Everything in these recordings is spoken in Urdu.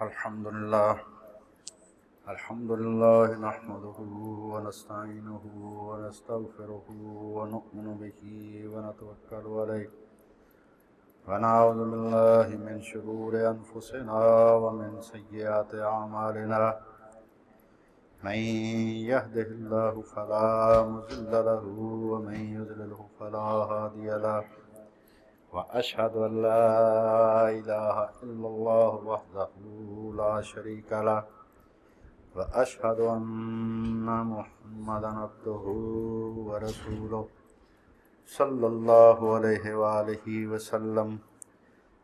الحمد لله نحمده ونستعينه ونستغفره ونؤمن به ونتوكل عليه ونعوذ بالله من شرور أنفسنا ومن سيئات أعمالنا من يهده الله فلا مضل له ومن يضلله فلا هادي له وأشهد أن لا إله إلا الله وحده لا شريك له وأشهد أن محمدا عبده ورسوله صلى الله عليه وآله وسلم.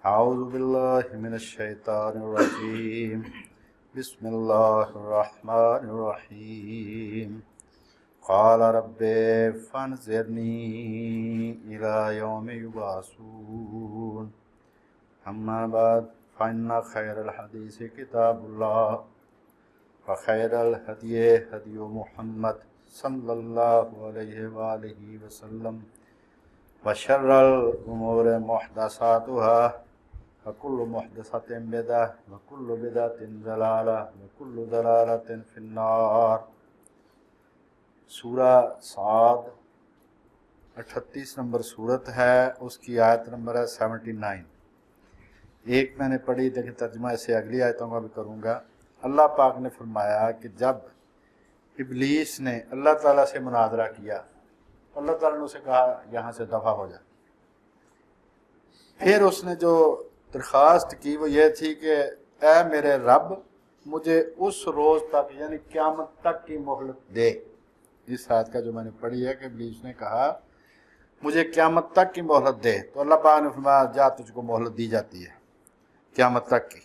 أعوذ بالله من الشيطان الرجيم. بسم الله الرحمن الرحيم. قال رب فانظرني إلى يوم يبعثون. أما بعد فإن خير الحديث كتاب الله وخير الهدي هدي محمد صلى الله عليه وآله وسلم وشر الأمور محدثاتها وكل محدثة بدعة وكل بدعة ضلالة وكل ضلالة في النار. سورہ صاد 38 نمبر سورت ہے، اس کی آیت نمبر ہے 79. ایک میں نے پڑھی، لیکن ترجمہ اسے اگلی آیتوں کا بھی کروں گا. اللہ پاک نے فرمایا کہ جب ابلیس نے اللہ تعالیٰ سے مناظرہ کیا، اللہ تعالیٰ نے اسے کہا یہاں سے دفع ہو جا. پھر اس نے جو درخواست کی وہ یہ تھی کہ اے میرے رب، مجھے اس روز تک یعنی قیامت تک کی مہلت دے. اس آیت کا جو میں نے پڑھی ہے کہ ابلیس نے کہا مجھے قیامت تک کی مہلت دے، تو اللہ پاک نے فرمایا جا تجھ کو مہلت دی جاتی ہے قیامت تک کی.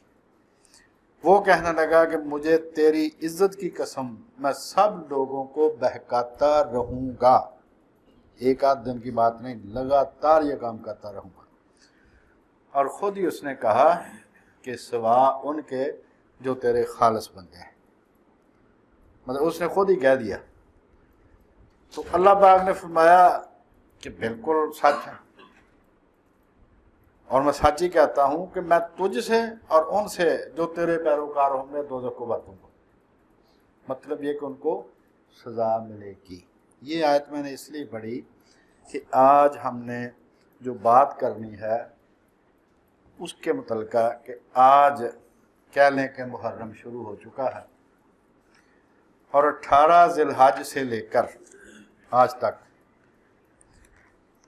وہ کہنے لگا کہ مجھے تیری عزت کی قسم میں سب لوگوں کو بہکاتا رہوں گا. ایک آدھ دن کی بات نہیں، لگاتار یہ کام کرتا رہوں گا. اور خود ہی اس نے کہا کہ سوا ان کے جو تیرے خالص بندے ہیں، مطلب اس نے خود ہی کہہ دیا. تو اللہ پاک نے فرمایا کہ بالکل سچ ہے، اور میں سچ ہی کہتا ہوں کہ میں تجھ سے اور ان سے جو تیرے پیروکار ہوں گے دوزخ کو برتوں گا. مطلب یہ کہ ان کو سزا ملے گی. یہ آیت میں نے اس لیے پڑھی کہ آج ہم نے جو بات کرنی ہے اس کے متعلقہ کہ آج کہہ لیں کہ محرم شروع ہو چکا ہے، اور 18 ذی الحج سے لے کر آج تک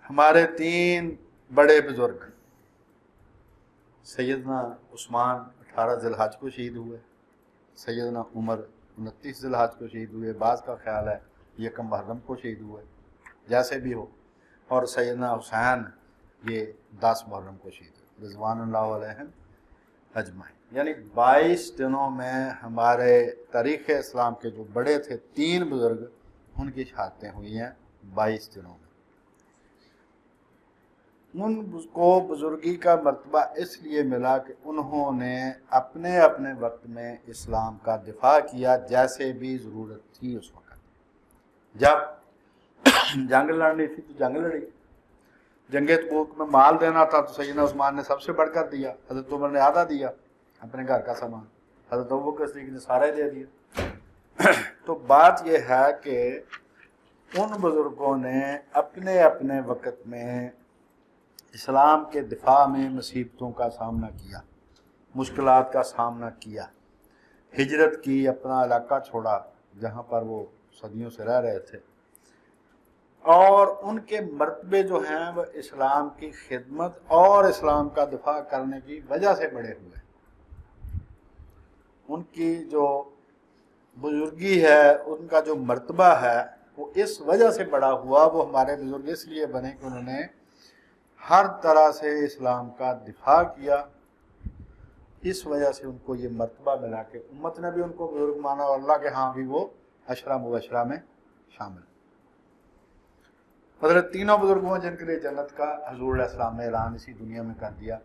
ہمارے 3 بڑے بزرگ سیدنا عثمان 18 ذی الحج کو شہید ہوئے، سیدنا عمر 29 ذی الحج کو شہید ہوئے، بعض کا خیال ہے یکم محرم کو شہید ہوئے، جیسے بھی ہو، اور سیدنا حسین یہ 10 محرم کو شہید ہوئے رضوان اللہ علیہم اجمعین. یعنی 22 دنوں میں ہمارے تاریخ اسلام کے جو بڑے تھے 3 بزرگ، ان کی شہادتیں ہوئی ہیں 22 دنوں میں. ان کو بزرگی کا مرتبہ اس لیے ملا کہ انہوں نے اپنے اپنے وقت میں اسلام کا دفاع کیا جیسے بھی ضرورت تھی. اس وقت جب جنگ لڑنی تھی تو جنگ لڑی، جنگ تبوک میں مال دینا تھا تو سیدنا عثمان نے سب سے بڑھ کر دیا، حضرت عمر نے آدھا دیا اپنے گھر کا سامان، حضرت ابوبکر صدیق نے سارے دے دیا. تو بات یہ ہے کہ ان بزرگوں نے اپنے اپنے وقت میں اسلام کے دفاع میں مصیبتوں کا سامنا کیا، مشکلات کا سامنا کیا، ہجرت کی، اپنا علاقہ چھوڑا جہاں پر وہ صدیوں سے رہ رہے تھے، اور ان کے مرتبے جو ہیں وہ اسلام کی خدمت اور اسلام کا دفاع کرنے کی وجہ سے بڑے ہوئے. ان کی جو بزرگی ہے، ان کا جو مرتبہ ہے وہ اس وجہ سے بڑا ہوا. وہ ہمارے بزرگ اس لیے بنے کہ انہوں نے ہر طرح سے اسلام کا دفاع کیا. اس وجہ سے ان کو یہ مرتبہ ملا کہ امت نے بھی ان کو بزرگ مانا اور اللہ کے ہاں بھی وہ عشرہ مبشرہ میں شامل. مطلب 3 بزرگوں جن کے لیے جنت کا حضور علیہ السلام نے اعلان اسی دنیا میں کر دیا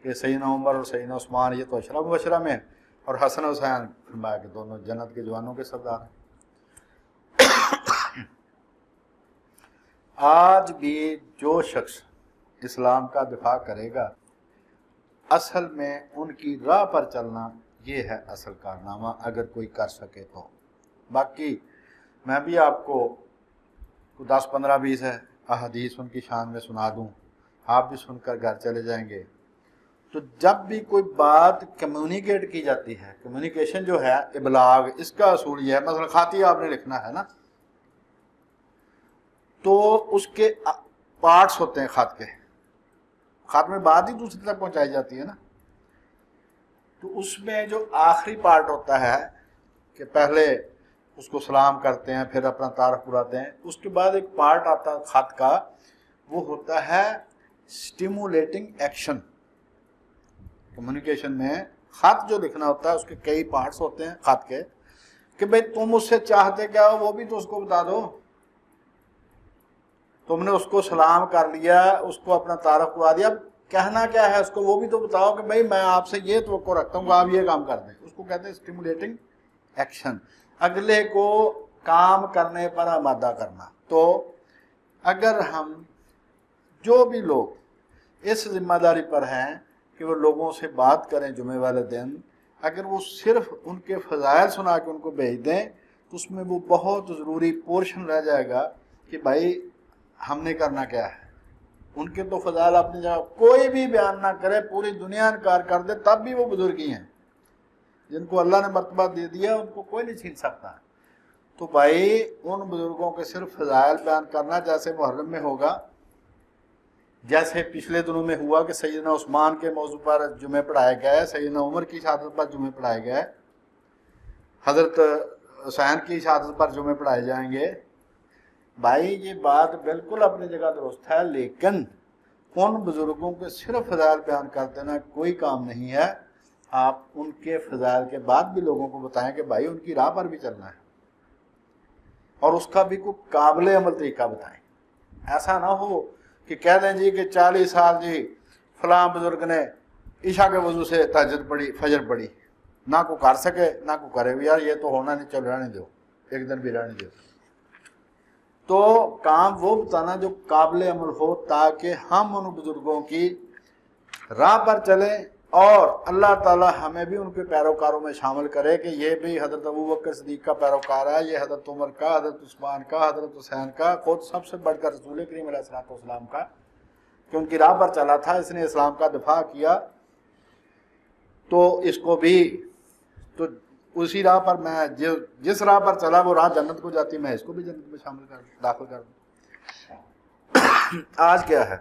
کہ سیدنا عمر اور سیدنا عثمان یہ تو عشرہ مبشرہ میں ہیں، اور حسن حسین فرمایا کہ دونوں جنت کے جوانوں کے سردار ہیں. آج بھی جو شخص اسلام کا دفاع کرے گا اصل میں ان کی راہ پر چلنا یہ ہے اصل کارنامہ، اگر کوئی کر سکے تو۔ باقی میں بھی آپ کو 10 15 20 احادیث ان کی شان میں سنا دوں، آپ بھی سن کر گھر چلے جائیں گے۔ تو جب بھی کوئی بات کمیونیکیٹ کی جاتی ہے، کمیونیکیشن جو ہے ابلاغ، اس کا اصول یہ ہے، مثلا خاطی آپ نے لکھنا ہے نا، تو اس کے پارٹس ہوتے ہیں خط کے، خط میں بات ہی دوسری تک پہنچائی جاتی ہے نا، تو اس میں جو آخری پارٹ ہوتا ہے کہ پہلے اس کو سلام کرتے ہیں، پھر اپنا تعارف پراتے ہیں، اس کے بعد ایک پارٹ آتا ہے خط کا، وہ ہوتا ہے سٹیمولیٹنگ ایکشن۔ کمیونیکیشن میں خط جو لکھنا ہوتا ہے اس کے کئی پارٹس ہوتے ہیں خط کے، کہ بھئی تم اس سے چاہتے کیا ہو وہ بھی تو اس کو بتا دو، تم نے اس کو سلام کر لیا، اس کو اپنا تعارف کروا دیا، کہنا کیا ہے اس کو وہ بھی تو بتاؤ کہ بھئی میں آپ سے یہ توقع رکھتا ہوں کہ آپ یہ کام کر دیں۔ اس کو کہتے ہیں سٹیمولیٹنگ ایکشن، اگلے کو کام کرنے پر آمادہ کرنا۔ تو اگر ہم جو بھی لوگ اس ذمہ داری پر ہیں کہ وہ لوگوں سے بات کریں جمعے والے دن، اگر وہ صرف ان کے فضائل سنا کے ان کو بھیج دیں تو اس میں وہ بہت ضروری پورشن رہ جائے گا کہ بھائی ہم نے کرنا کیا ہے۔ ان کے تو فضائل اپنی جگہ، کوئی بھی بیان نہ کرے، پوری دنیا انکار کر دے، تب بھی وہ بزرگی ہیں، جن کو اللہ نے مرتبہ دے دیا ان کو کوئی نہیں چھین سکتا۔ تو بھائی ان بزرگوں کے صرف فضائل بیان کرنا، جیسے محرم میں ہوگا، جیسے پچھلے دنوں میں ہوا کہ سیدنا عثمان کے موضوع پر جمعے پڑھائے گئے، سیدنا عمر کی شہادت پر جمعے پڑھائے گئے، حضرت حسین کی شہادت پر جمعے پڑھائے جائیں گے۔ بھائی یہ بات بالکل اپنی جگہ درست ہے، لیکن ان بزرگوں کے صرف فضائل بیان کر دینا کوئی کام نہیں ہے۔ آپ ان کے فضائل کے بعد بھی لوگوں کو بتائیں کہ بھائی ان کی راہ پر بھی چلنا ہے، اور اس کا بھی کوئی قابل عمل طریقہ بتائیں۔ ایسا نہ ہو کہ کہہ دیں جی کہ 40 سال جی فلاں بزرگ نے عشاء کے وضو سے تہجد پڑھی، فجر پڑھی، نہ کو کر سکے نہ کو کرے، یار یہ تو ہونا نہیں، چل رہنے دو، ایک دن بھی رہنے دو۔ تو کام وہ بتانا جو قابل عمل ہو، تاکہ ہم ان بزرگوں کی راہ پر چلیں، اور اللہ تعالی ہمیں بھی ان کے پیروکاروں میں شامل کرے کہ یہ بھی حضرت ابوبکر صدیق کا پیروکار ہے، یہ حضرت عمر کا، حضرت عثمان کا، حضرت حسین کا، خود سب سے بڑھ کر رسول کریم علیہ السلام کا، کہ ان کی راہ پر چلا تھا، اس نے اسلام کا دفاع کیا، تو اس کو بھی، تو اسی راہ پر میں جس راہ پر چلا وہ راہ جنت کو جاتی، میں اس کو بھی جنت میں شامل داخل کر دوں۔ آج کیا ہے؟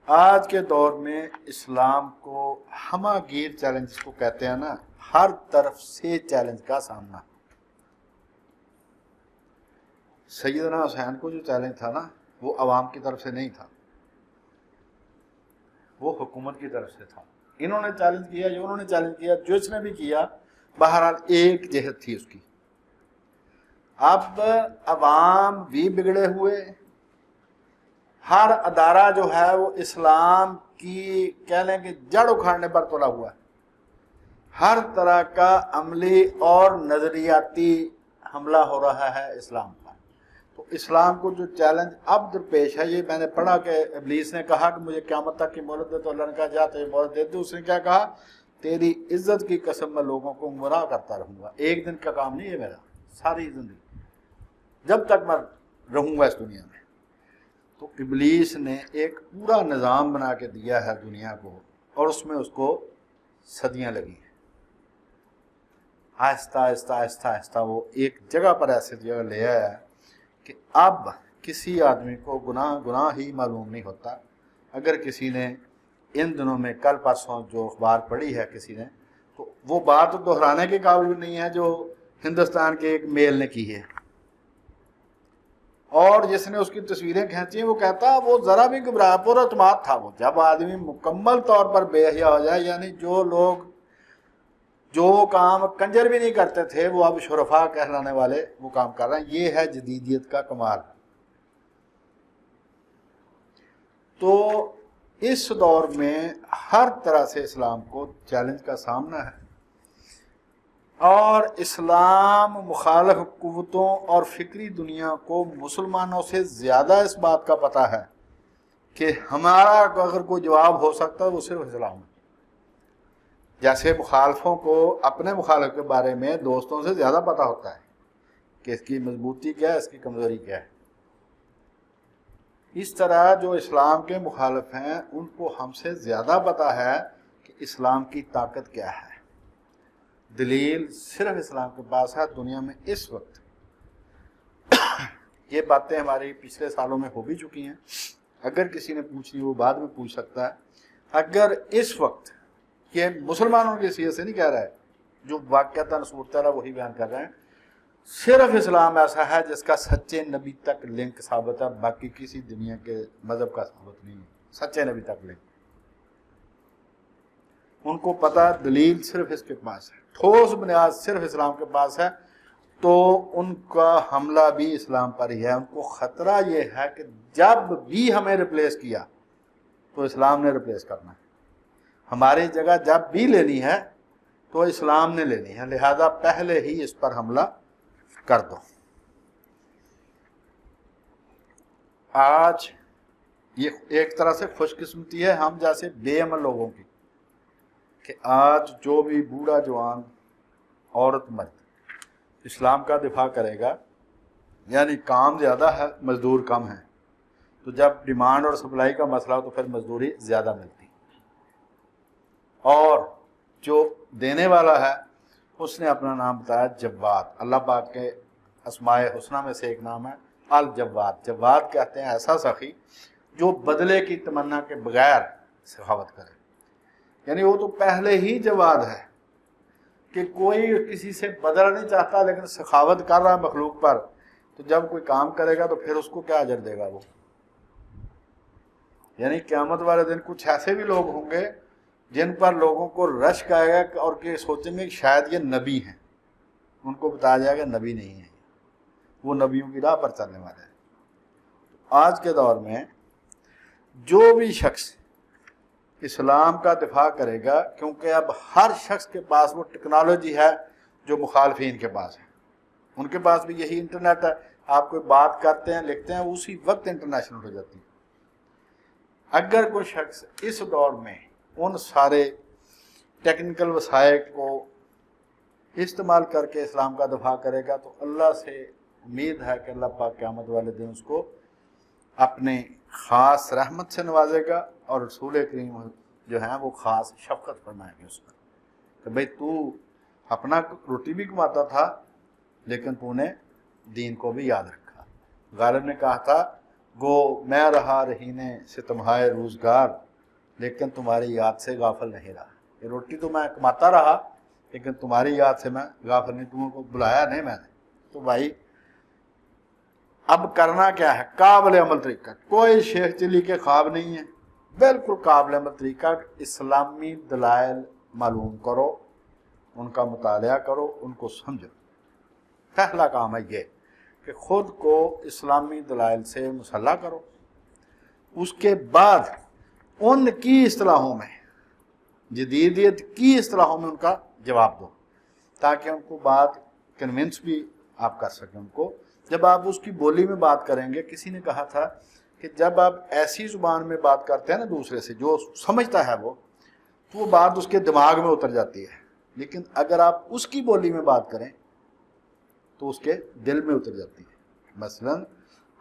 آج کے دور میں اسلام کو ہمہ گیر چیلنج کو کہتے ہیں نا، ہر طرف سے چیلنج کا سامنا۔ سیدنا حسین کو جو چیلنج تھا نا، وہ عوام کی طرف سے نہیں تھا، وہ حکومت کی طرف سے تھا۔ انہوں نے چیلنج کیا، جو انہوں نے چیلنج کیا، جو اس نے بھی کیا، بہرحال ایک جہت تھی اس کی۔ اب عوام بھی بگڑے ہوئے، ہر ادارہ جو ہے وہ اسلام کی کہہ لیں کہ جڑ اکھاڑنے پر تلا ہوا ہے، ہر طرح کا عملی اور نظریاتی حملہ ہو رہا ہے اسلام پر۔ تو اسلام کو جو چیلنج اب درپیش ہے، یہ میں نے پڑھا کہ ابلیس نے کہا کہ مجھے قیامت تک کی مہلت دے، تو اللہ نے کہا جا تجھے مہلت دے دو۔ اس نے کیا کہا؟ تیری عزت کی قسم میں لوگوں کو گمراہ کرتا رہوں گا، ایک دن کا کام نہیں ہے میرا، ساری زندگی جب تک میں رہوں گا اس دنیا میں۔ تو ابلیس نے ایک پورا نظام بنا کے دیا ہے دنیا کو، اور اس میں اس کو صدیاں لگی ہیں۔ آہستہ آہستہ آہستہ آہستہ وہ ایک جگہ پر ایسے جگہ لے آیا ہے کہ اب کسی آدمی کو گناہ ہی معلوم نہیں ہوتا۔ اگر کسی نے ان دنوں میں کل پرسوں جو اخبار پڑھی ہے کسی نے، تو وہ بات دہرانے کے قابل بھی نہیں ہے جو ہندوستان کے ایک میل نے کی ہے، اور جس نے اس کی تصویریں کھینچی ہیں وہ کہتا وہ ذرا بھی گھبرایا، پورا اعتماد تھا وہ۔ جب آدمی مکمل طور پر بے حیا ہو جائے، یعنی جو لوگ جو کام کنجر بھی نہیں کرتے تھے وہ اب شرفا کہلانے والے وہ کام کر رہے ہیں، یہ ہے جدیدیت کا کمال۔ تو اس دور میں ہر طرح سے اسلام کو چیلنج کا سامنا ہے، اور اسلام مخالف قوتوں اور فکری دنیا کو مسلمانوں سے زیادہ اس بات کا پتہ ہے کہ ہمارا اگر کوئی جواب ہو سکتا ہے وہ صرف اسلام ہے۔ جیسے مخالفوں کو اپنے مخالف کے بارے میں دوستوں سے زیادہ پتہ ہوتا ہے کہ اس کی مضبوطی کیا ہے، اس کی کمزوری کیا ہے، اس طرح جو اسلام کے مخالف ہیں ان کو ہم سے زیادہ پتہ ہے کہ اسلام کی طاقت کیا ہے۔ دلیل صرف اسلام کے پاس ہے دنیا میں اس وقت۔ یہ باتیں ہماری پچھلے سالوں میں ہو بھی چکی ہیں، اگر کسی نے پوچھنی وہ بعد میں پوچھ سکتا ہے۔ اگر اس وقت یہ مسلمانوں کی حیثیت سے نہیں کہہ رہا ہے، جو واقعتاً صورت ہے وہی بیان کر رہے ہیں، صرف اسلام ایسا ہے جس کا سچے نبی تک لنک ثابت ہے، باقی کسی دنیا کے مذہب کا ثابت نہیں ہے، سچے نبی تک لنک۔ ان کو پتہ دلیل صرف اس کے پاس ہے، ٹھوس بنیاد صرف اسلام کے پاس ہے، تو ان کا حملہ بھی اسلام پر ہی ہے۔ ان کو خطرہ یہ ہے کہ جب بھی ہمیں ریپلیس کیا تو اسلام نے ریپلیس کرنا ہے، ہماری جگہ جب بھی لینی ہے تو اسلام نے لینی ہے، لہذا پہلے ہی اس پر حملہ کر دو۔ آج یہ ایک طرح سے خوش قسمتی ہے ہم جیسے بے عمل لوگوں کی کہ آج جو بھی بوڑھا جوان عورت مرد اسلام کا دفاع کرے گا، یعنی کام زیادہ ہے مزدور کم ہے، تو جب ڈیمانڈ اور سپلائی کا مسئلہ ہو تو پھر مزدوری زیادہ ملتی، اور جو دینے والا ہے اس نے اپنا نام بتایا جواد۔ اللہ پاک کے اسماء حسنہ میں سے ایک نام ہے الجواد۔ جواد کہتے ہیں ایسا سخی جو بدلے کی تمنا کے بغیر سخاوت کرے، یعنی وہ تو پہلے ہی جواد ہے کہ کوئی کسی سے بدلنا نہیں چاہتا لیکن سخاوت کر رہا ہے مخلوق پر، تو جب کوئی کام کرے گا تو پھر اس کو کیا اجر دے گا وہ۔ یعنی قیامت والے دن کچھ ایسے بھی لوگ ہوں گے جن پر لوگوں کو رشک آئے گا اور کہ سوچیں گے کہ شاید یہ نبی ہیں، ان کو بتایا جائے گا نبی نہیں ہے، وہ نبیوں کی راہ پر چلنے والے ہیں۔ آج کے دور میں جو بھی شخص اسلام کا دفاع کرے گا، کیونکہ اب ہر شخص کے پاس وہ ٹیکنالوجی ہے جو مخالفین کے پاس ہے، ان کے پاس بھی یہی انٹرنیٹ ہے، آپ کوئی بات کرتے ہیں لکھتے ہیں اسی وقت انٹرنیشنل ہو جاتی ہے۔ اگر کوئی شخص اس دور میں ان سارے ٹیکنیکل وسائل کو استعمال کر کے اسلام کا دفاع کرے گا تو اللہ سے امید ہے کہ اللہ پاک قیامت والے دن اس کو اپنے خاص رحمت سے نوازے گا، اور رسول کریم جو ہیں وہ خاص شفقت فرمائیں گے اس پر کہ بھئی تو اپنا روٹی بھی کماتا تھا لیکن تو نے دین کو بھی یاد رکھا۔ غالب نے کہا تھا گو میں رہا رہینے ستمہائے روزگار لیکن تمہاری یاد سے غافل نہیں رہا۔ یہ روٹی تو میں کماتا رہا لیکن تمہاری یاد سے میں غافل نہیں، تمہیں کو بلایا نہیں میں نے۔ تو بھائی اب کرنا کیا ہے؟ قابل عمل طریقہ، کوئی شیخ چلی کے خواب نہیں ہے، بالکل قابل عمل طریقہ، اسلامی دلائل معلوم کرو، ان کا مطالعہ کرو، ان کو سمجھو۔ پہلا کام ہے یہ کہ خود کو اسلامی دلائل سے مسلح کرو، اس کے بعد ان کی اصطلاحوں میں، جدیدیت کی اصطلاحوں میں ان کا جواب دو، تاکہ ان کو بات کنونس بھی آپ کر سکیں ان کو۔ جب آپ اس کی بولی میں بات کریں گے، کسی نے کہا تھا کہ جب آپ ایسی زبان میں بات کرتے ہیں نا دوسرے سے جو سمجھتا ہے وہ، تو وہ بات اس کے دماغ میں اتر جاتی ہے، لیکن اگر آپ اس کی بولی میں بات کریں تو اس کے دل میں اتر جاتی ہے۔ مثلا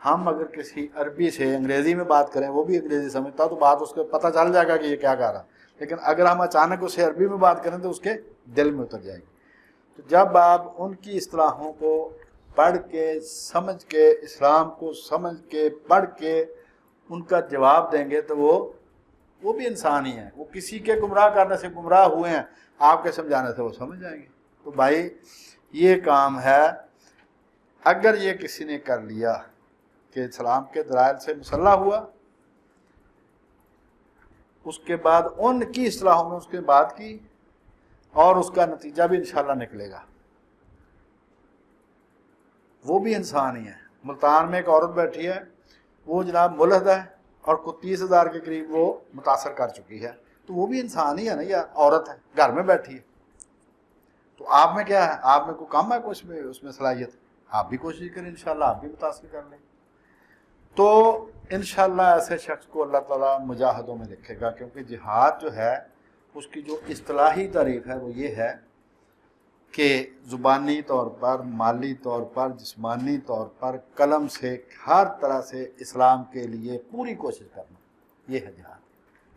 ہم اگر کسی عربی سے انگریزی میں بات کریں، وہ بھی انگریزی سمجھتا تو بات اس کو پتہ چل جائے گا کہ یہ کیا کہہ رہا، لیکن اگر ہم اچانک اسے عربی میں بات کریں تو اس کے دل میں اتر جائے گی۔ تو جب آپ ان کی اصطلاحوں کو پڑھ کے سمجھ کے، اسلام کو سمجھ کے پڑھ کے ان کا جواب دیں گے تو وہ بھی انسان ہی ہیں، وہ کسی کے گمراہ کرنے سے گمراہ ہوئے ہیں، آپ کے سمجھانے سے وہ سمجھ جائیں گے۔ تو بھائی یہ کام ہے، اگر یہ کسی نے کر لیا کہ اسلام کے دلائل سے مسلح ہوا، اس کے بعد ان کی اصطلاحوں میں اس کے بات کی، اور اس کا نتیجہ بھی انشاءاللہ نکلے گا، وہ بھی انسان ہی ہے۔ ملتان میں ایک عورت بیٹھی ہے، وہ جناب ملحد ہے اور کو 30,000 کے قریب وہ متاثر کر چکی ہے، تو وہ بھی انسان ہی ہے نا، یا عورت ہے گھر میں بیٹھی ہے، تو آپ میں کیا ہے؟ آپ میں کوئی کم ہے کوئی اس میں صلاحیت؟ آپ بھی کوشش کریں انشاءاللہ آپ بھی متاثر کر لیں، تو انشاءاللہ ایسے شخص کو اللہ تعالیٰ مجاہدوں میں لکھے گا، کیونکہ جہاد جو ہے اس کی جو اصطلاحی تعریف ہے وہ یہ ہے کہ زبانی طور پر، مالی طور پر، جسمانی طور پر، قلم سے، ہر طرح سے اسلام کے لیے پوری کوشش کرنا، یہ ہے جہاد۔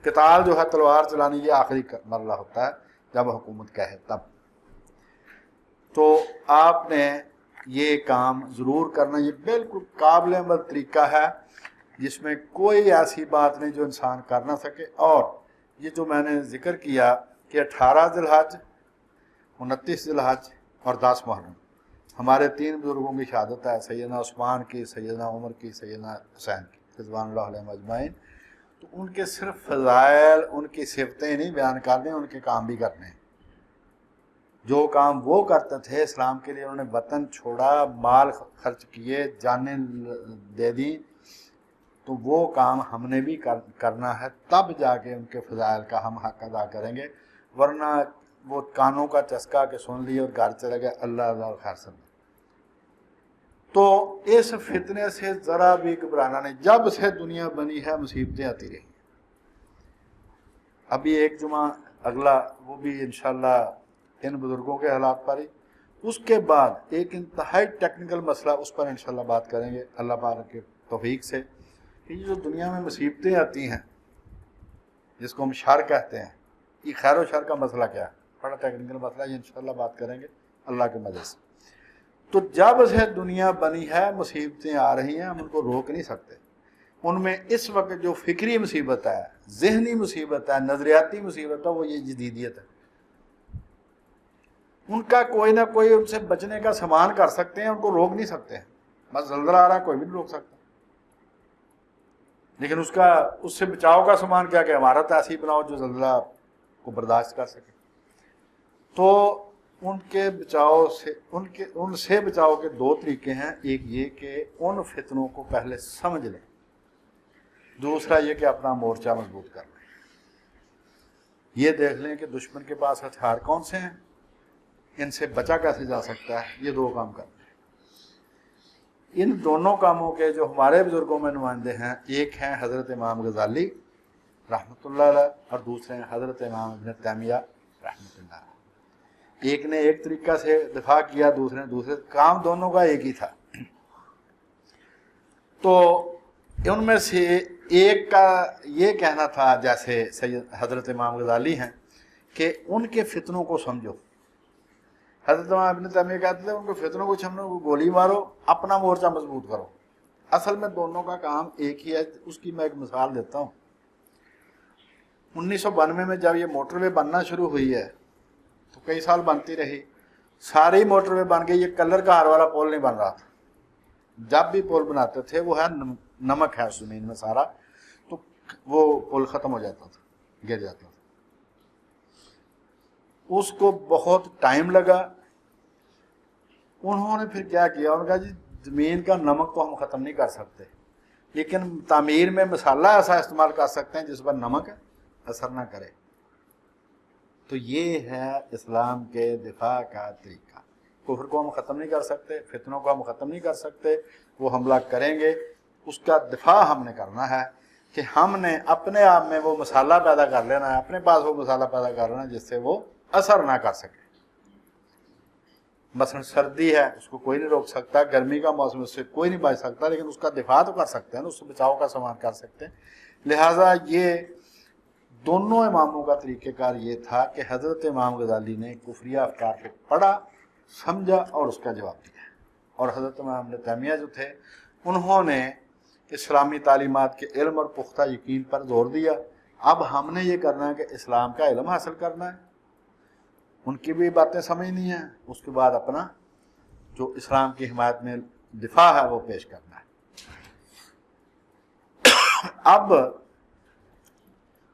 قتال جو ہے تلوار چلانی، یہ آخری مرحلہ ہوتا ہے جب حکومت کہے تب۔ تو آپ نے یہ کام ضرور کرنا، یہ بالکل قابل عمل طریقہ ہے جس میں کوئی ایسی بات نہیں جو انسان کر نہ سکے۔ اور یہ جو میں نے ذکر کیا کہ 18 ذی الحج، 29 ذی الحج اور 10 محرم ہمارے 3 بزرگوں کی شہادت ہے، سیدنا عثمان کی، سیدنا عمر کی، سیدنا حسین کی رضوان اللہ علیہم اجمعین۔ تو ان کے صرف فضائل، ان کی صفتیں نہیں بیان کرنے، ان کے کام بھی کرنے ہیں۔ جو کام وہ کرتے تھے اسلام کے لیے، انہوں نے وطن چھوڑا، مال خرچ کیے، جانیں دے دیں، تو وہ کام ہم نے بھی کرنا ہے، تب جا کے ان کے فضائل کا ہم حق ادا کریں گے۔ ورنہ وہ کانوں کا چسکا کے سن لی اور گھر چلے گئے، اللہ اللہ خیر سمجھ۔ تو اس فتنے سے ذرا بھی گھبرانا نہیں، جب سے دنیا بنی ہے مصیبتیں آتی رہی۔ ابھی ایک جمعہ اگلا وہ بھی انشاءاللہ ان بزرگوں کے حالات پر ہی، اس کے بعد ایک انتہائی ٹیکنیکل مسئلہ، اس پر انشاءاللہ بات کریں گے اللہ پاک کے توفیق سے، کہ یہ جو دنیا میں مصیبتیں آتی ہیں جس کو ہم شر کہتے ہیں، یہ خیر و شر کا مسئلہ کیا ہے، بڑا ٹیکنیکل مسئلہ، یہ انشاءاللہ بات کریں گے اللہ کے مدد سے۔ تو جب سے دنیا بنی ہے مصیبتیں آ رہی ہیں، ہم ان کو روک نہیں سکتے۔ ان میں اس وقت جو فکری مصیبت ہے، ذہنی مصیبت ہے، نظریاتی مصیبت ہے، وہ یہ جدیدیت ہے۔ ان کا کوئی نہ کوئی ان سے بچنے کا سامان کر سکتے ہیں، ان کو روک نہیں سکتے ہیں۔ بس زلزلہ آ رہا ہے، کوئی بھی نہیں روک سکتا، لیکن اس سے بچاؤ کا سامان کیا کہ عمارت ایسی بناؤ جو زلزلہ کو برداشت کر سکے۔ تو ان سے بچاؤ کے 2 طریقے ہیں، ایک یہ کہ ان فتنوں کو پہلے سمجھ لیں، دوسرا یہ کہ اپنا مورچہ مضبوط کر لیں۔ یہ دیکھ لیں کہ دشمن کے پاس ہتھیار کون سے ہیں، ان سے بچا کیسے جا سکتا ہے، یہ 2 کام کریں۔ ان دونوں کاموں کے جو ہمارے بزرگوں میں نمائندے ہیں، ایک ہیں حضرت امام غزالی رحمۃ اللہ علیہ، اور دوسرے ہیں حضرت امام ابن تیمیہ رحمۃ اللہ علیہ۔ ایک نے ایک طریقہ سے دفاع کیا، دوسرے نے دوسرے، کام دونوں کا ایک ہی تھا۔ تو ان میں سے ایک کا یہ کہنا تھا، جیسے سید حضرت امام غزالی ہیں، کہ ان کے فتنوں کو سمجھو۔ حضرت امام ابن تیمیہ کہتے تھے ان کو فتنوں کو سمجھو، گولی مارو، اپنا مورچہ مضبوط کرو۔ اصل میں دونوں کا کام ایک ہی ہے۔ اس کی میں ایک مثال دیتا ہوں۔ 1992 میں جب یہ موٹر وے بننا شروع ہوئی ہے تو کئی سال بنتی رہی، ساری موٹر وے بن گئی، یہ کلر کا ہار والا پول نہیں بن رہا تھا۔ جب بھی پول بناتے تھے وہ ہے نمک ہے اس زمین میں سارا، تو وہ پول ختم ہو جاتا تھا، گر جاتا تھا۔ اس کو بہت ٹائم لگا۔ انہوں نے پھر کیا کیا، انہوں نے کہا جی زمین کا نمک تو ہم ختم نہیں کر سکتے، لیکن تعمیر میں مسالہ ایسا استعمال کر سکتے ہیں جس پر نمک اثر نہ کرے۔ تو یہ ہے اسلام کے دفاع کا طریقہ۔ کفر کو ہم ختم نہیں کر سکتے، فتنوں کو ہم ختم نہیں کر سکتے، وہ حملہ کریں گے، اس کا دفاع ہم نے کرنا ہے کہ ہم نے اپنے آپ میں وہ مسالہ پیدا کر لینا ہے، اپنے پاس وہ مسالہ پیدا کر لینا ہے جس سے وہ اثر نہ کر سکے۔ مثلا سردی ہے، اس کو کوئی نہیں روک سکتا، گرمی کا موسم اس سے کوئی نہیں بچ سکتا، لیکن اس کا دفاع تو کر سکتے ہیں، اس سے بچاؤ کا سامان کر سکتے ہیں۔ لہٰذا یہ دونوں اماموں کا طریقہ کار یہ تھا کہ حضرت امام غزالی نے کفریہ افکار کو پڑھا، سمجھا اور اس کا جواب دیا، اور حضرت امام ابن تیمیہ جو تھے انہوں نے اسلامی تعلیمات کے علم اور پختہ یقین پر زور دیا۔ اب ہم نے یہ کرنا ہے کہ اسلام کا علم حاصل کرنا ہے، ان کی بھی باتیں سمجھنی ہیں، اس کے بعد اپنا جو اسلام کی حمایت میں دفاع ہے وہ پیش کرنا ہے۔ اب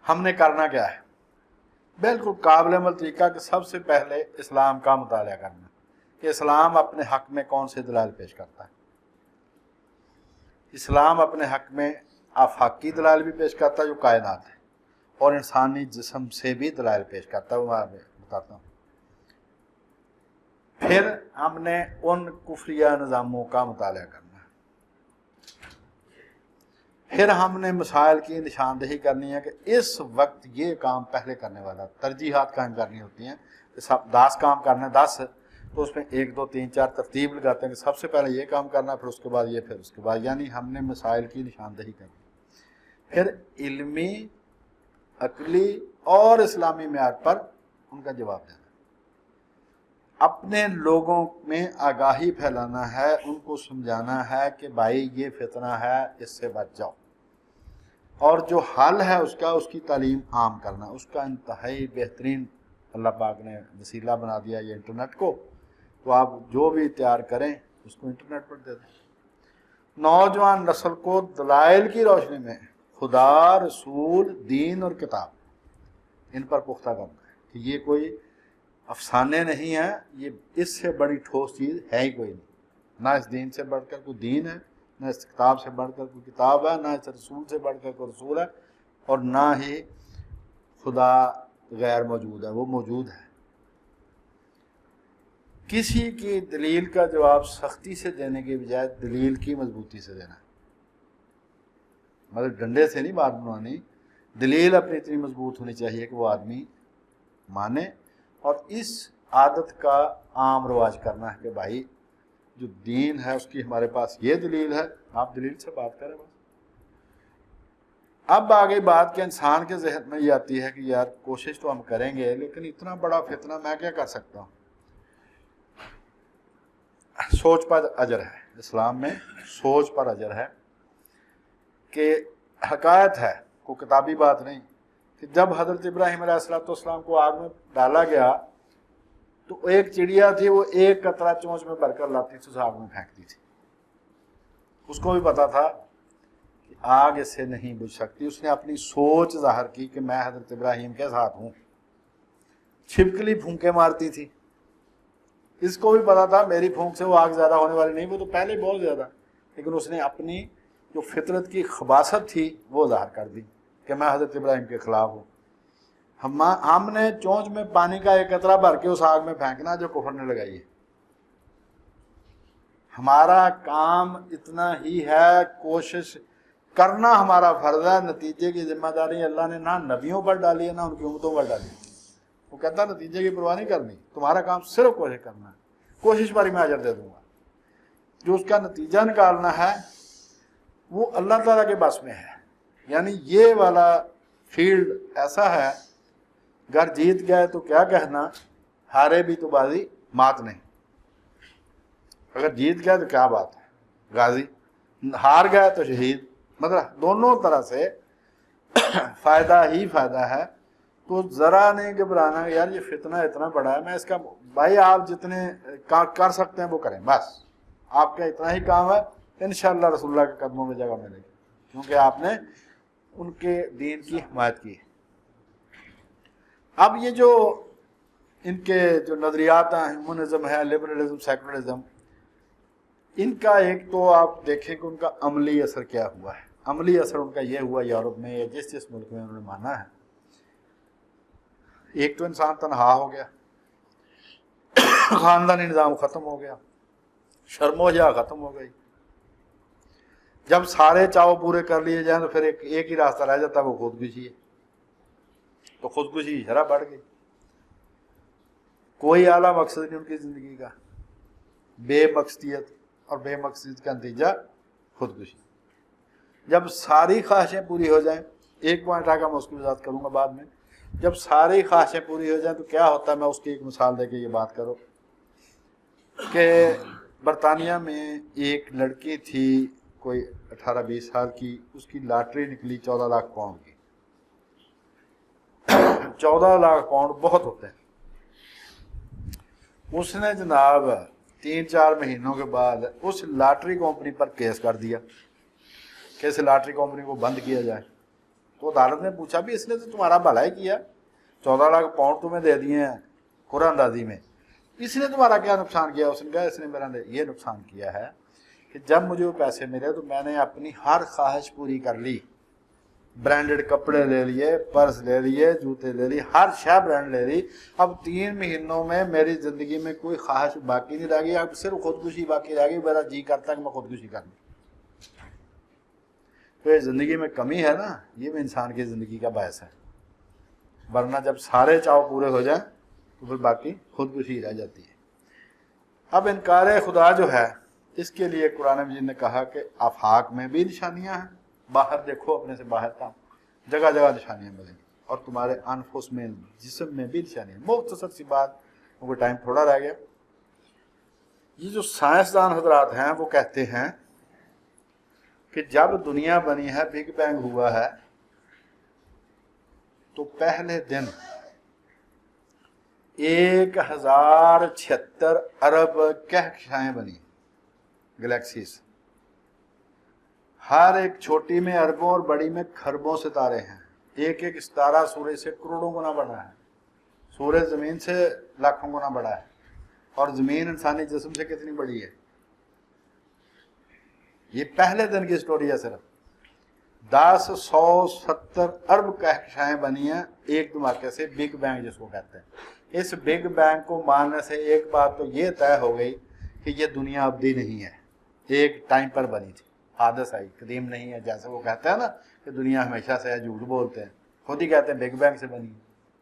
ہم نے کرنا کیا ہے؟ بالکل قابل عمل طریقہ کہ سب سے پہلے اسلام کا مطالعہ کرنا، کہ اسلام اپنے حق میں کون سے دلائل پیش کرتا ہے۔ اسلام اپنے حق میں آفاقی دلائل بھی پیش کرتا ہے جو کائنات ہے، اور انسانی جسم سے بھی دلائل پیش کرتا ہے، وہ میں بتاتا ہوں۔ پھر ہم نے ان کفریہ نظاموں کا مطالعہ کرنا ہے، پھر ہم نے مسائل کی نشاندہی کرنی ہے کہ اس وقت یہ کام پہلے کرنے والا، ترجیحات قائم کرنی ہوتی ہیں کہ سب 10 کام کرنا ہے، 10 تو اس میں 1 2 3 4 ترتیب لگاتے ہیں کہ سب سے پہلے یہ کام کرنا ہے، پھر اس کے بعد یہ، پھر اس کے بعد، یعنی ہم نے مسائل کی نشاندہی کرنی، پھر علمی، عقلی اور اسلامی معیار پر ان کا جواب دینا، اپنے لوگوں میں آگاہی پھیلانا ہے، ان کو سمجھانا ہے کہ بھائی یہ فتنہ ہے، اس سے بچ جاؤ، اور جو حل ہے اس کا، اس کی تعلیم عام کرنا، اس کا انتہائی بہترین اللہ پاک نے وسیلہ بنا دیا یہ انٹرنیٹ کو، تو آپ جو بھی تیار کریں اس کو انٹرنیٹ پر دے دیں۔ نوجوان نسل کو دلائل کی روشنی میں خدا، رسول، دین اور کتاب، ان پر پختہ کرنا ہے کہ یہ کوئی افسانے نہیں ہیں، یہ اس سے بڑی ٹھوس چیز ہے ہی کوئی نہیں، نہ اس دین سے بڑھ کر کوئی دین ہے، نہ اس کتاب سے بڑھ کر کوئی کتاب ہے، نہ اس رسول سے بڑھ کر کوئی رسول ہے، اور نہ ہی خدا غیر موجود ہے، وہ موجود ہے۔ کسی کی دلیل کا جواب سختی سے دینے کے بجائے دلیل کی مضبوطی سے دینا ہے، مطلب ڈنڈے سے نہیں بات بنوانی، دلیل اپنی اتنی مضبوط ہونی چاہیے کہ وہ آدمی مانے، اور اس عادت کا عام رواج کرنا ہے کہ بھائی جو دین ہے اس کی ہمارے پاس یہ دلیل ہے، آپ دلیل سے بات کریں بس۔ اب آگے بات کہ انسان کے ذہن میں یہ آتی ہے کہ یار کوشش تو ہم کریں گے لیکن اتنا بڑا فتنہ میں کیا کر سکتا ہوں۔ سوچ پر اجر ہے، اسلام میں سوچ پر اجر ہے، کہ حقائق ہے، کوئی کتابی بات نہیں، کہ جب حضرت ابراہیم علیہ السلام کو آگ میں ڈالا گیا تو ایک چڑیا تھی، وہ ایک قطرہ چونچ میں بھر کر لاتی تھی، اس آگ میں پھینکتی تھی، اس کو بھی پتا تھا کہ آگ اس سے نہیں بجھ سکتی، اس نے اپنی سوچ ظاہر کی کہ میں حضرت ابراہیم کے ساتھ ہوں، چھپکلی پھونکے مارتی تھی، اس کو بھی پتا تھا میری پھونک سے وہ آگ زیادہ ہونے والی نہیں، وہ تو پہلے بہت زیادہ، لیکن اس نے اپنی جو فطرت کی خباثت تھی وہ ظاہر کر دی کہ میں حضرت ابراہیم کے خلاف ہوں۔ ہم نے چونچ میں پانی کا ایک قطرہ بھر کے اس آگ میں پھینکنا جو کفر نے لگائی ہے۔ ہمارا کام اتنا ہی ہے، کوشش کرنا ہمارا فرض ہے، نتیجے کی ذمہ داری اللہ نے نہ نبیوں پر ڈالی ہے نہ ان کی امتوں پر ڈالی ہے۔ وہ کہتا ہے نتیجے کی پرواہ نہیں کرنی، تمہارا کام صرف کوشش کرنا ہے، کوشش پر ہی میں اجر دے دوں گا، جو اس کا نتیجہ نکالنا ہے وہ اللہ تعالیٰ کے بس میں ہے۔ یعنی یہ والا فیلڈ ایسا ہے، اگر جیت گئے تو کیا کہنا، ہارے بھی تو بازی مات نہیں، اگر جیت گئے تو کیا بات ہے، غازی، ہار گئے تو شہید، مطلب دونوں طرح سے فائدہ ہی فائدہ ہے۔ تو ذرا نہیں گھبرانا، یار یہ فتنہ اتنا بڑا ہے، میں اس کا، بھائی آپ جتنے کر سکتے ہیں وہ کریں، بس آپ کا اتنا ہی کام ہے، انشاءاللہ رسول اللہ کے قدموں میں جگہ ملے گی، کیونکہ آپ نے ان کے دین کی حمایت کی ہے۔ اب یہ جو ان کے جو نظریات ہیں، ہیومنزم ہے، لبرلزم، سیکولرزم، ان کا ایک تو آپ دیکھیں کہ ان کا عملی اثر کیا ہوا ہے۔ عملی اثر ان کا یہ ہوا یورپ میں یا جس ملک میں انہوں نے مانا ہے، ایک تو انسان تنہا ہو گیا، خاندانی نظام ختم ہو گیا، شرم و حیا ختم ہو گئی، جب سارے چاؤ پورے کر لیے جائیں تو پھر ایک ہی راستہ رہ جاتا ہے، وہ خودکشی ہے، تو خودکشی کی شرح بڑھ گئی، کوئی اعلیٰ مقصد نہیں ان کی زندگی کا، بے مقصدیت، اور بے مقصد کا نتیجہ خودکشی۔ جب ساری خواہشیں پوری ہو جائیں، ایک پوائنٹ آگا میں اس کی وضاحت کروں گا بعد میں، جب ساری خواہشیں پوری ہو جائیں تو کیا ہوتا ہے، میں اس کی ایک مثال دے کے یہ بات کرو کہ برطانیہ میں ایک لڑکی تھی کوئی 18-20 سال کی، اس کی لاٹری نکلی 14 لاکھ پاؤنڈ کی۔ 14 لاکھ پاؤنڈ بہت ہوتے ہیں۔ اس نے جناب 3-4 مہینوں کے بعد اس لاٹری کمپنی پر کیس کر دیا کہ اس لاٹری کمپنی کو بند کیا جائے۔ تو عدالت نے پوچھا بھی اس نے تو تمہارا بھلا ہی کیا، 14 لاکھ پاؤنڈ تمہیں دے دیے ہیں قرآن اندازی میں، اس نے تمہارا کیا نقصان کیا؟ اس نے کہا اس نے میرا یہ نقصان کیا ہے کہ جب مجھے وہ پیسے ملے تو میں نے اپنی ہر خواہش پوری کر لی، برانڈڈ کپڑے لے لیے، پرس لے لیے، جوتے لے لیے، ہر شے برانڈ لے لی۔ اب 3 مہینوں میں میری زندگی میں کوئی خواہش باقی نہیں رہ گئی، اب صرف خودکشی باقی رہ گئی، میرا جی کرتا ہے کہ میں خودکشی کر لوں۔ تو زندگی میں کمی ہے نا، یہ بھی انسان کی زندگی کا باعث ہے، ورنہ جب سارے چاؤ پورے ہو جائیں تو پھر باقی خودکشی رہ جاتی ہے۔ اب انکار خدا جو ہے اس کے لیے قرآن مجید نے کہا کہ آفاق میں بھی نشانیاں ہیں، باہر دیکھو، اپنے سے باہر کا جگہ جگہ نشانیاں ملیں گی، اور تمہارے انفس میں، جسم میں بھی نشانیاں۔ مختصر سی بات، کیونکہ ٹائم تھوڑا رہ گیا۔ یہ جو سائنسدان حضرات ہیں وہ کہتے ہیں کہ جب دنیا بنی ہے، بگ بینگ ہوا ہے، تو پہلے دن 1076 ارب کہکشائیں بنی، گلیکسیز، ہر ایک چھوٹی میں اربوں اور بڑی میں کھربوں ستارے ہیں۔ ایک ایک ستارہ سورج سے کروڑوں گنا بڑا ہے، سورج زمین سے لاکھوں گنا بڑا ہے، اور زمین انسانی جسم سے کتنی بڑی ہے۔ یہ پہلے دن کی سٹوری ہے، صرف 1070 ارب کہکشائیں بنی ہیں ایک دھماکے سے، بگ بینگ جس کو کہتے ہیں۔ اس بگ بینگ کو ماننے سے ایک بات تو یہ طے ہو گئی کہ یہ دنیا ابدی نہیں ہے، ایک ٹائم پر بنی تھی، حادث آئی، قدیم نہیں ہے، جیسے وہ کہتے ہیں نا کہ دنیا ہمیشہ سے ہے، جھوٹ بولتے ہیں، خود ہی کہتے ہیں بگ بینگ سے بنی۔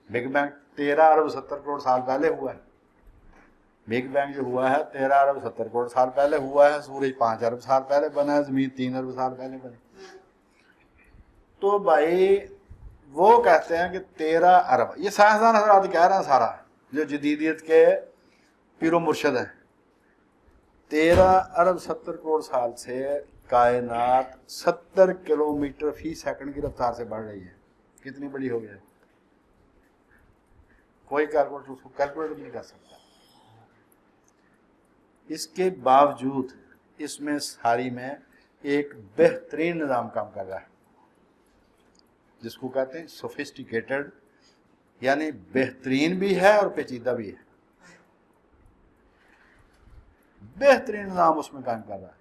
بگ بینگ 13 ارب 70 کروڑ سال پہلے ہوا ہے۔ بگ بینگ جو ہوا ہے 13 ارب 70 کروڑ سال پہلے ہوا ہے، سورج 5 ارب سال پہلے بنا ہے، زمین 3 ارب سال پہلے بنی۔ تو بھائی وہ کہتے ہیں کہ 13 ارب، یہ سائنسدان حضرات کہہ رہے ہیں سارا، جو جدیدیت کے پیر و مرشد ہیں، 13 ارب 70 کروڑ سال سے کائنات 70 کلومیٹر فی سیکنڈ کی رفتار سے بڑھ رہی ہے۔ کتنی بڑی ہو گئی؟ کوئی کیلکولیٹر اس کو کیلکولیٹ نہیں کر سکتا۔ اس کے باوجود اس میں ساری میں ایک بہترین نظام کام کر رہا ہے، جس کو کہتے ہیں سوفسٹیکیٹڈ، یعنی بہترین بھی ہے اور پیچیدہ بھی ہے۔ بہترین نظام اس میں کام کر رہا ہے۔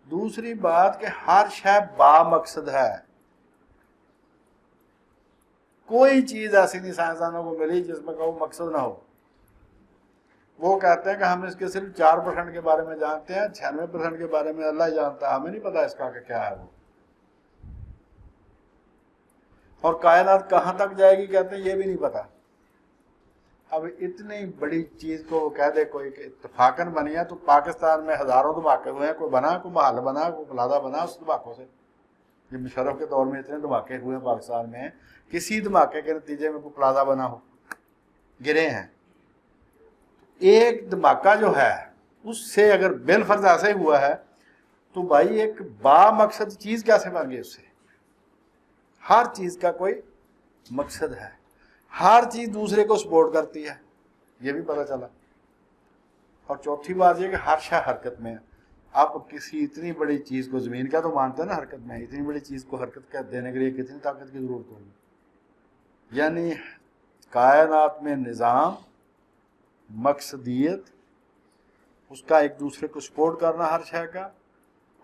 دوسری بات کہ ہر شے با مقصد ہے، کوئی چیز ایسی نہیں سائنسدانوں کو ملی جس میں کوئی مقصد نہ ہو۔ وہ کہتے ہیں کہ ہم اس کے صرف 4% کے بارے میں جانتے ہیں، 96% کے بارے میں اللہ ہی جانتا ہے، ہمیں نہیں پتا اس کا کہ کیا ہے وہ۔ اور کائنات کہاں تک جائے گی کہتے ہیں یہ بھی نہیں پتا۔ اب اتنی بڑی چیز کو کہہ دے کوئی کہ اتفاقاً بنی ہے، تو پاکستان میں ہزاروں دھماکے ہوئے ہیں، کوئی بنا، کوئی محل بنا، کوئی پلازہ بنا اس دھماکوں سے۔ یہ مشرف کے دور میں اتنے دھماکے ہوئے ہیں پاکستان میں، کسی دھماکے کے نتیجے میں کوئی پلازہ بنا ہو؟ گرے ہیں۔ ایک دھماکہ جو ہے اس سے اگر بالفرض ایسے ہوا ہے تو بھائی ایک با مقصد چیز کیسے بن گئی اس سے؟ ہر چیز کا کوئی مقصد ہے، ہر چیز دوسرے کو سپورٹ کرتی ہے، یہ بھی پتہ چلا۔ اور چوتھی بات یہ کہ ہر شے حرکت میں ہے۔ اب کسی اتنی بڑی چیز کو، زمین کا تو مانتے ہیں نا حرکت میں، اتنی بڑی چیز کو حرکت دینے کے لیے کتنی طاقت کی ضرورت ہوگی؟ یعنی کائنات میں نظام، مقصدیت، اس کا ایک دوسرے کو سپورٹ کرنا ہر شے کا،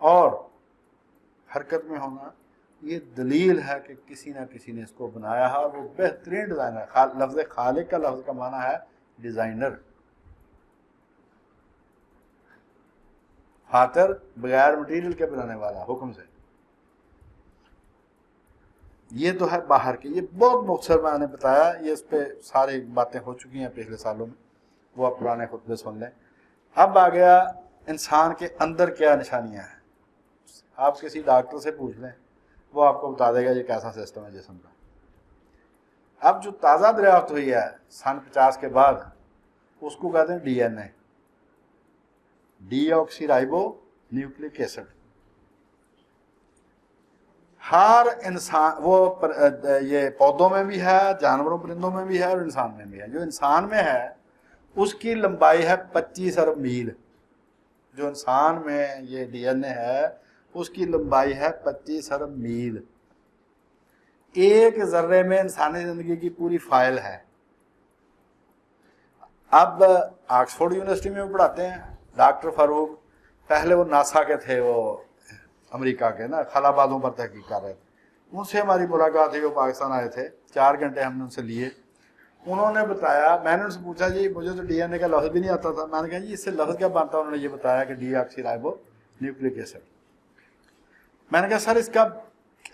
اور حرکت میں ہونا، یہ دلیل ہے کہ کسی نہ کسی نے اس کو بنایا ہے، اور وہ بہترین ڈیزائنر ہے۔ لفظ خالق کا لفظ کا معنی ہے ڈیزائنر، فاتر، بغیر مٹیریل کے بنانے والا، حکم سے۔ یہ تو ہے باہر کے، یہ بہت مختصر میں نے بتایا، یہ اس پہ ساری باتیں ہو چکی ہیں پچھلے سالوں میں، وہ آپ پرانے خطبے سن لیں۔ اب آ گیا انسان کے اندر کیا نشانیاں ہیں۔ آپ کسی ڈاکٹر سے پوچھ لیں، وہ آپ کو بتا دے گا یہ کیسا سسٹم ہے جسم کا۔ اب جو تازہ دریافت ہوئی ہے سن 50 کے بعد، اس کو کہتے ہیں ڈی این اے، ڈی آکسی رائبو نیوکلک ایسڈ۔ ہر انسان، وہ یہ پودوں میں بھی ہے، جانوروں پرندوں میں بھی ہے، اور انسان میں بھی ہے۔ جو انسان میں ہے اس کی لمبائی ہے 25 ارب میل۔ جو انسان میں یہ ڈی این اے ہے اس کی لمبائی ہے 25 ارب میل۔ ایک ذرے میں انسانی زندگی کی پوری فائل ہے۔ اب آکسفورڈ یونیورسٹی میں وہ پڑھاتے ہیں ڈاکٹر فاروق، پہلے وہ ناسا کے تھے، وہ امریکہ کے نا، خلا بازوں پر تحقیق کر رہے تھے۔ ان سے ہماری ملاقات ہوئی، وہ پاکستان آئے تھے، 4 گھنٹے ہم نے ان سے لیے۔ انہوں نے بتایا، میں نے ان سے پوچھا جی مجھے تو ڈی این اے کا لفظ بھی نہیں آتا تھا، میں نے کہا جی اس سے لفظ کیا بنتا ہے؟ انہوں نے یہ بتایا کہ ڈی آکسی رائبو نیوکلک ایسڈ۔ میں نے کہا سر اس کا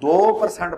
2%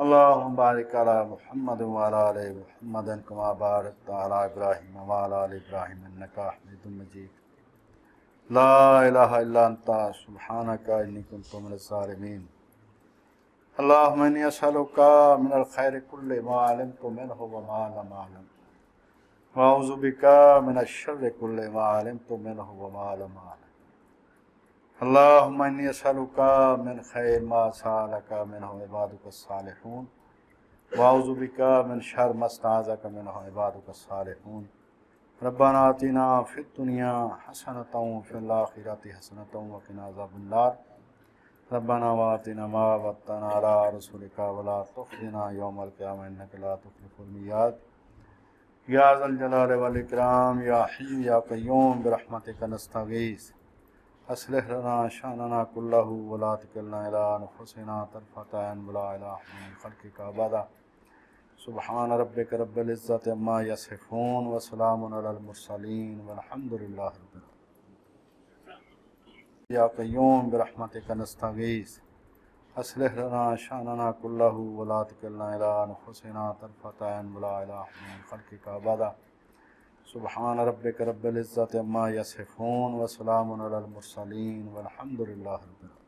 اللهم بارك على محمد وعلى آل محمد كما باركت على إبراهيم وعلى آل إبراهيم إنك حميد مجيد لا إله إلا أنت سبحانك إني كنت من الظالمين اللهم إني أسألك من الخير كل ما علمت منه وما لم أعلم وأعوذ بك من الشر كل ما علمت منه وما لم أعلم اللهم إني أسألك من خير ما سألك منه عبادك الصالحون وأعوذ بك من شر ما استعاذك منه عبادك الصالحون ربنا آتنا في الدنيا حسنة وفي الآخرة حسنة وقنا عذاب النار ربنا وآتنا ما وعدتنا على رسلك ولا تخزنا يوم القيامة إنك لا تخلف الميعاد يا ذا الجلال والإكرام يا حي يا قيوم برحمتك نستغيث أصلح لنا شأننا كله ولا تكلنا إلى أنفسنا طرفة عين ولا إلى أحد من خلقك أبدا سبحان ربك رب العزة عما يصفون وسلام على المرسلين والحمد لله رب العالمين يا قيوم برحمتك نستغيث أصلح لنا شأننا كله ولا تكلنا إلى أنفسنا طرفة عين ولا إلى أحد من خلقك أبدا سبحان ربك رب العزة عما يصفون وسلام على المرسلين والحمد لله رب العالمين.